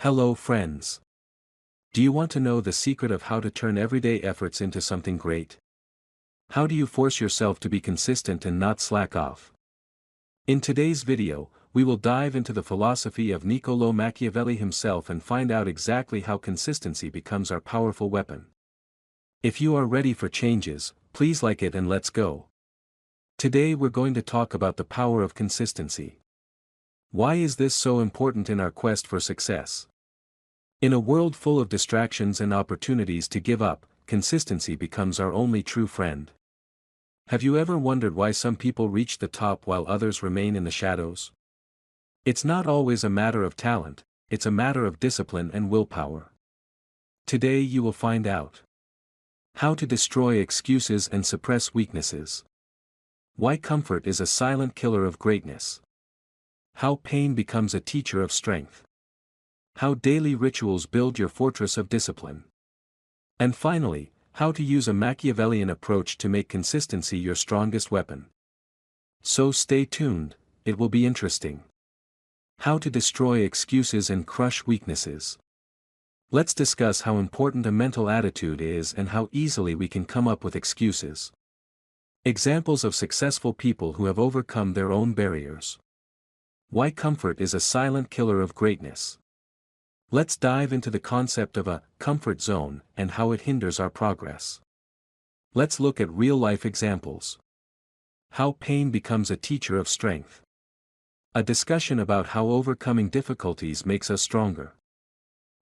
Hello friends. Do you want to know the secret of how to turn everyday efforts into something great? How do you force yourself to be consistent and not slack off? In today's video, we will dive into the philosophy of Niccolò Machiavelli himself and find out exactly how consistency becomes our powerful weapon. If you are ready for changes, please like it and let's go. Today we're going to talk about the power of consistency. Why is this so important in our quest for success? In a world full of distractions and opportunities to give up, consistency becomes our only true friend. Have you ever wondered why some people reach the top while others remain in the shadows? It's not always a matter of talent, it's a matter of discipline and willpower. Today you will find out how to destroy excuses and suppress weaknesses. Why comfort is a silent killer of greatness. How pain becomes a teacher of strength. How daily rituals build your fortress of discipline. And finally, how to use a Machiavellian approach to make consistency your strongest weapon. So stay tuned, it will be interesting. How to destroy excuses and crush weaknesses. Let's discuss how important a mental attitude is and how easily we can come up with excuses. Examples of successful people who have overcome their own barriers. Why comfort is a silent killer of greatness. Let's dive into the concept of a comfort zone and how it hinders our progress. Let's look at real-life examples. How pain becomes a teacher of strength. A discussion about how overcoming difficulties makes us stronger.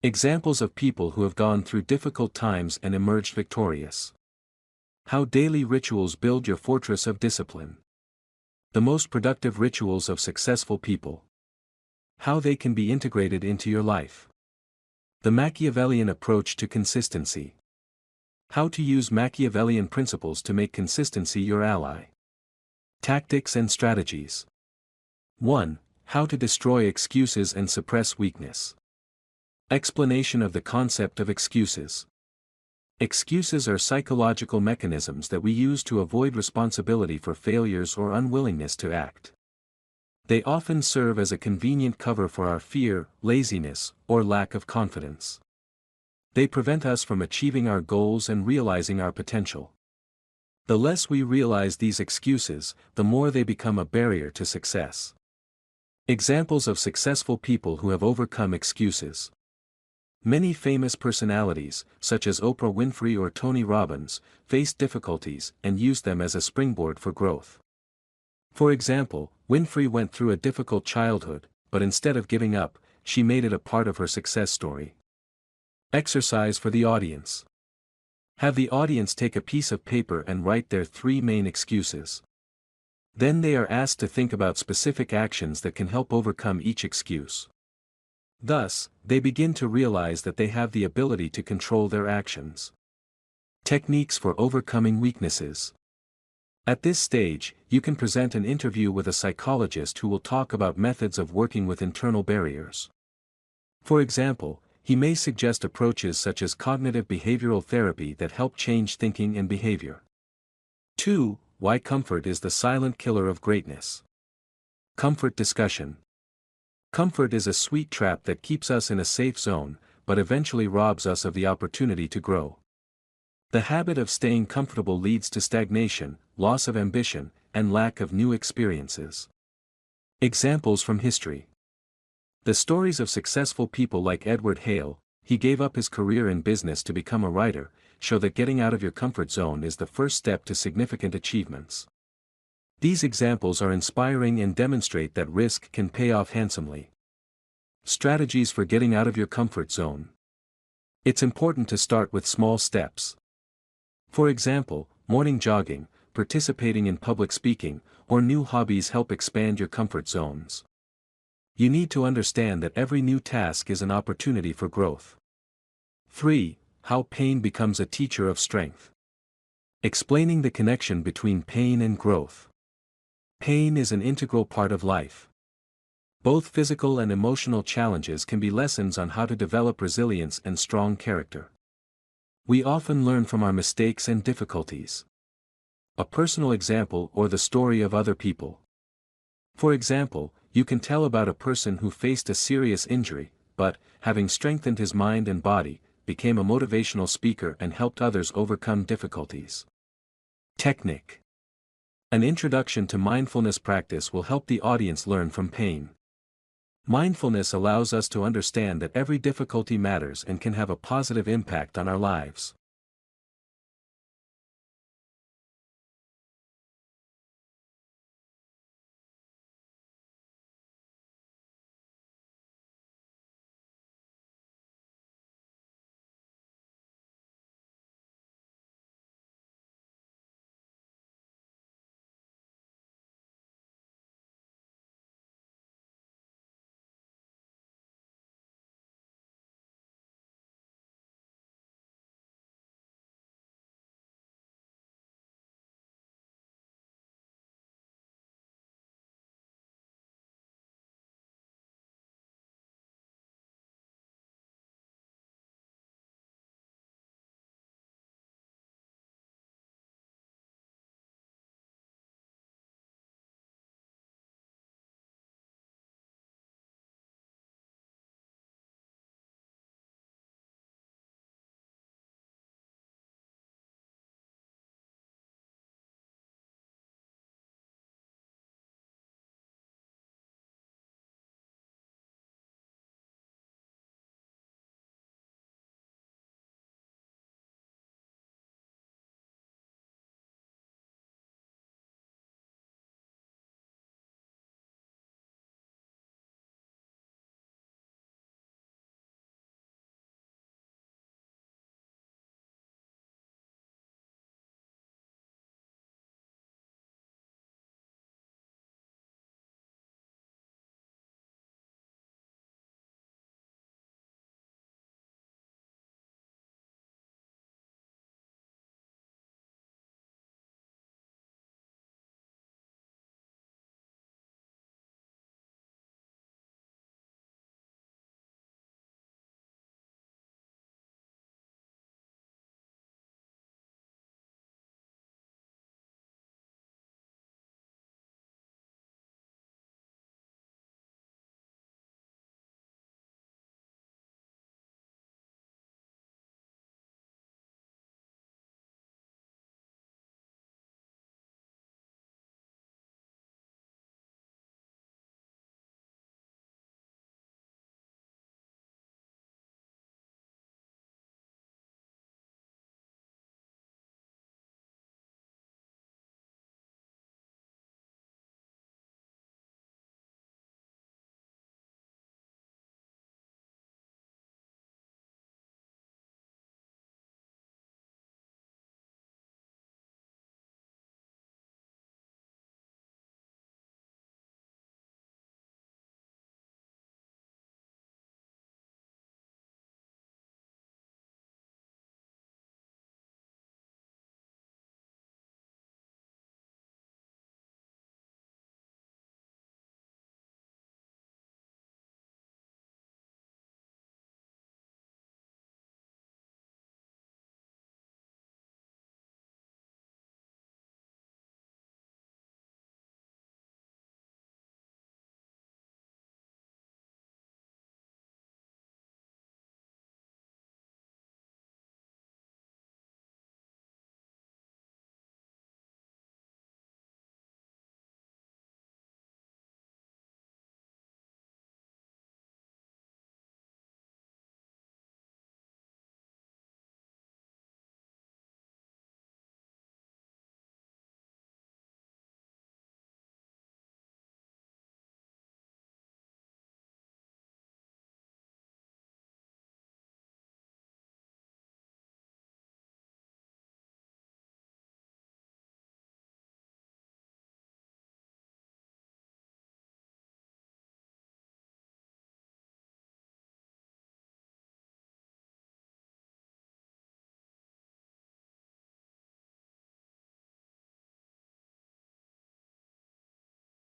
Examples of people who have gone through difficult times and emerged victorious. How daily rituals build your fortress of discipline. The most productive rituals of successful people. How they can be integrated into your life. The Machiavellian approach to consistency. How to use Machiavellian principles to make consistency your ally. Tactics and strategies. 1. How to destroy excuses and suppress weakness. Explanation of the concept of excuses. Excuses are psychological mechanisms that we use to avoid responsibility for failures or unwillingness to act. They often serve as a convenient cover for our fear, laziness, or lack of confidence. They prevent us from achieving our goals and realizing our potential. The less we realize these excuses, the more they become a barrier to success. Examples of successful people who have overcome excuses. Many famous personalities, such as Oprah Winfrey or Tony Robbins, faced difficulties and used them as a springboard for growth. For example, Winfrey went through a difficult childhood, but instead of giving up, she made it a part of her success story. Exercise for the audience. Have the audience take a piece of paper and write their 3 main excuses. Then they are asked to think about specific actions that can help overcome each excuse. Thus, they begin to realize that they have the ability to control their actions. Techniques for overcoming weaknesses. At this stage, you can present an interview with a psychologist who will talk about methods of working with internal barriers. For example, he may suggest approaches such as cognitive behavioral therapy that help change thinking and behavior. 2. Why comfort is the silent killer of greatness. Comfort discussion. Comfort is a sweet trap that keeps us in a safe zone, but eventually robs us of the opportunity to grow. The habit of staying comfortable leads to stagnation, loss of ambition, and lack of new experiences. Examples from history. The stories of successful people like Edward Hale, he gave up his career in business to become a writer, show that getting out of your comfort zone is the first step to significant achievements. These examples are inspiring and demonstrate that risk can pay off handsomely. Strategies for getting out of your comfort zone. It's important to start with small steps. For example, morning jogging, participating in public speaking, or new hobbies help expand your comfort zones. You need to understand that every new task is an opportunity for growth. 3. How pain becomes a teacher of strength. Explaining the connection between pain and growth. Pain is an integral part of life. Both physical and emotional challenges can be lessons on how to develop resilience and strong character. We often learn from our mistakes and difficulties. A personal example or the story of other people. For example, you can tell about a person who faced a serious injury, but, having strengthened his mind and body, became a motivational speaker and helped others overcome difficulties. Technique. An introduction to mindfulness practice will help the audience learn from pain. Mindfulness allows us to understand that every difficulty matters and can have a positive impact on our lives.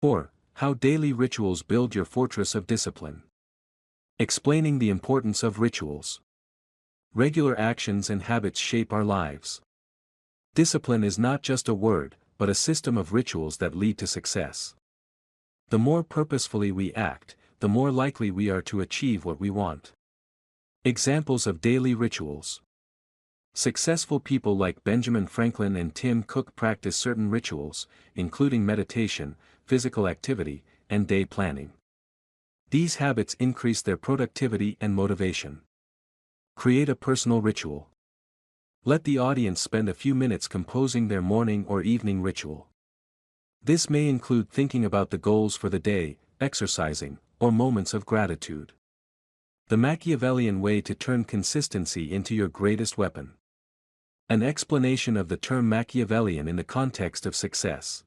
Or, how daily rituals build your fortress of discipline. Explaining the importance of rituals. Regular actions and habits shape our lives. Discipline is not just a word, but a system of rituals that lead to success. The more purposefully we act, the more likely we are to achieve what we want. Examples of daily rituals. Successful people like Benjamin Franklin and Tim Cook practice certain rituals, including meditation, physical activity, and day planning. These habits increase their productivity and motivation. Create a personal ritual. Let the audience spend a few minutes composing their morning or evening ritual. This may include thinking about the goals for the day, exercising, or moments of gratitude. The Machiavellian way to turn consistency into your greatest weapon. An explanation of the term Machiavellian in the context of success.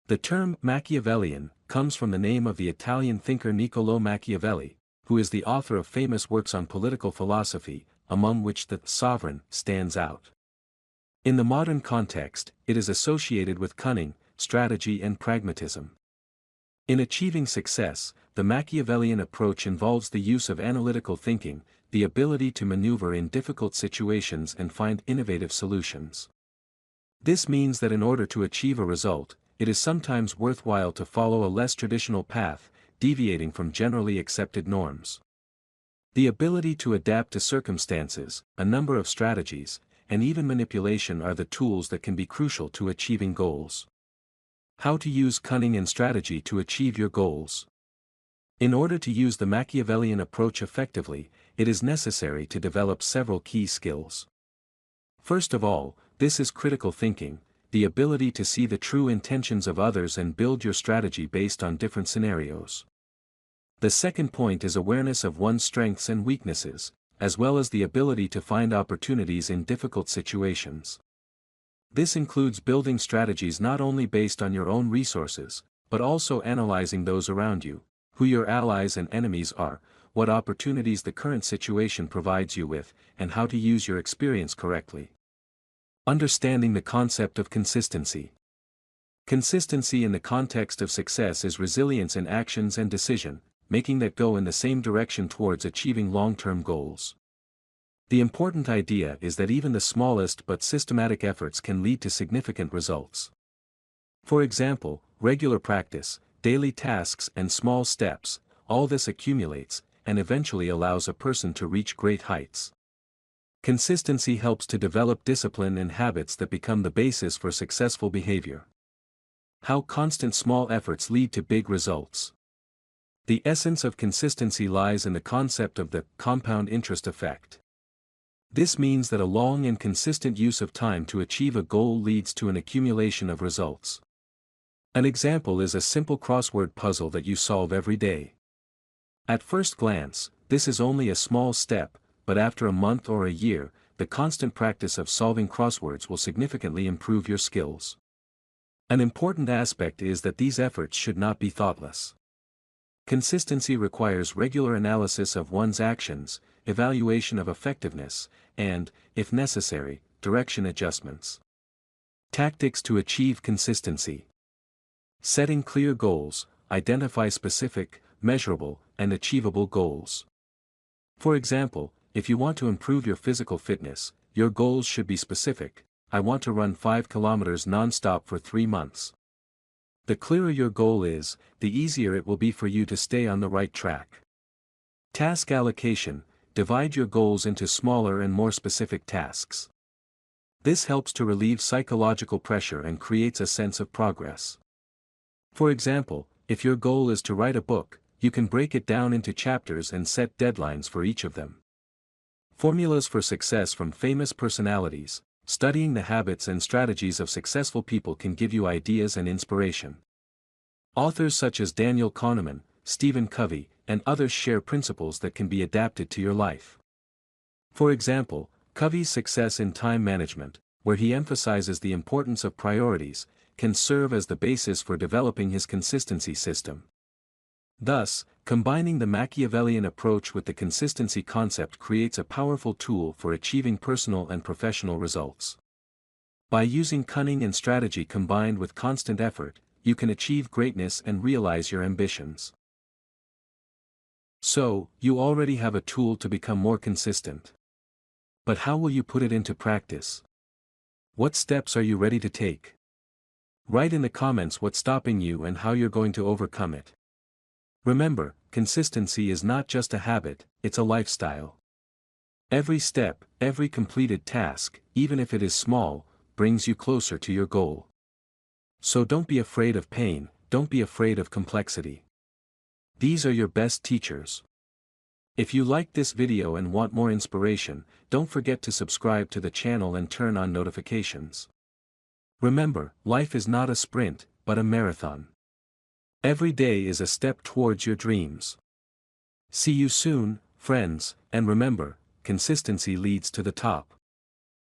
The term Machiavellian comes from the name of the Italian thinker Niccolò Machiavelli, who is the author of famous works on political philosophy, among which The Sovereign stands out. In the modern context, it is associated with cunning, strategy and pragmatism. In achieving success, the Machiavellian approach involves the use of analytical thinking, the ability to maneuver in difficult situations and find innovative solutions. This means that in order to achieve a result, it is sometimes worthwhile to follow a less traditional path, deviating from generally accepted norms. The ability to adapt to circumstances, a number of strategies, and even manipulation are the tools that can be crucial to achieving goals. How to use cunning and strategy to achieve your goals. In order to use the Machiavellian approach effectively, it is necessary to develop several key skills. First of all, this is critical thinking, the ability to see the true intentions of others and build your strategy based on different scenarios. The second point is awareness of one's strengths and weaknesses, as well as the ability to find opportunities in difficult situations. This includes building strategies not only based on your own resources, but also analyzing those around you, who your allies and enemies are, what opportunities the current situation provides you with, and how to use your experience correctly. Understanding the concept of consistency. Consistency in the context of success is resilience in actions and decision, making that go in the same direction towards achieving long-term goals. The important idea is that even the smallest but systematic efforts can lead to significant results. For example, regular practice, daily tasks and small steps, all this accumulates, and eventually allows a person to reach great heights. Consistency helps to develop discipline and habits that become the basis for successful behavior. How constant small efforts lead to big results. The essence of consistency lies in the concept of the compound interest effect. This means that a long and consistent use of time to achieve a goal leads to an accumulation of results. An example is a simple crossword puzzle that you solve every day. At first glance, this is only a small step, but after a month or a year, the constant practice of solving crosswords will significantly improve your skills. An important aspect is that these efforts should not be thoughtless. Consistency requires regular analysis of one's actions, evaluation of effectiveness, and, if necessary, direction adjustments. Tactics to achieve consistency. Setting clear goals, identify specific, measurable, and achievable goals. For example, if you want to improve your physical fitness, your goals should be specific. I want to run 5 kilometers non-stop for 3 months. The clearer your goal is, the easier it will be for you to stay on the right track. Task allocation. Divide your goals into smaller and more specific tasks. This helps to relieve psychological pressure and creates a sense of progress. For example, if your goal is to write a book, you can break it down into chapters and set deadlines for each of them. Formulas for success from famous personalities. Studying the habits and strategies of successful people can give you ideas and inspiration. Authors such as Daniel Kahneman, Stephen Covey, and others share principles that can be adapted to your life. For example, Covey's success in time management, where he emphasizes the importance of priorities, can serve as the basis for developing his consistency system. Thus, combining the Machiavellian approach with the consistency concept creates a powerful tool for achieving personal and professional results. By using cunning and strategy combined with constant effort, you can achieve greatness and realize your ambitions. So, you already have a tool to become more consistent. But how will you put it into practice? What steps are you ready to take? Write in the comments what's stopping you and how you're going to overcome it. Remember, consistency is not just a habit, it's a lifestyle. Every step, every completed task, even if it is small, brings you closer to your goal. So don't be afraid of pain, don't be afraid of complexity. These are your best teachers. If you liked this video and want more inspiration, don't forget to subscribe to the channel and turn on notifications. Remember, life is not a sprint, but a marathon. Every day is a step towards your dreams. See you soon, friends, and remember, consistency leads to the top.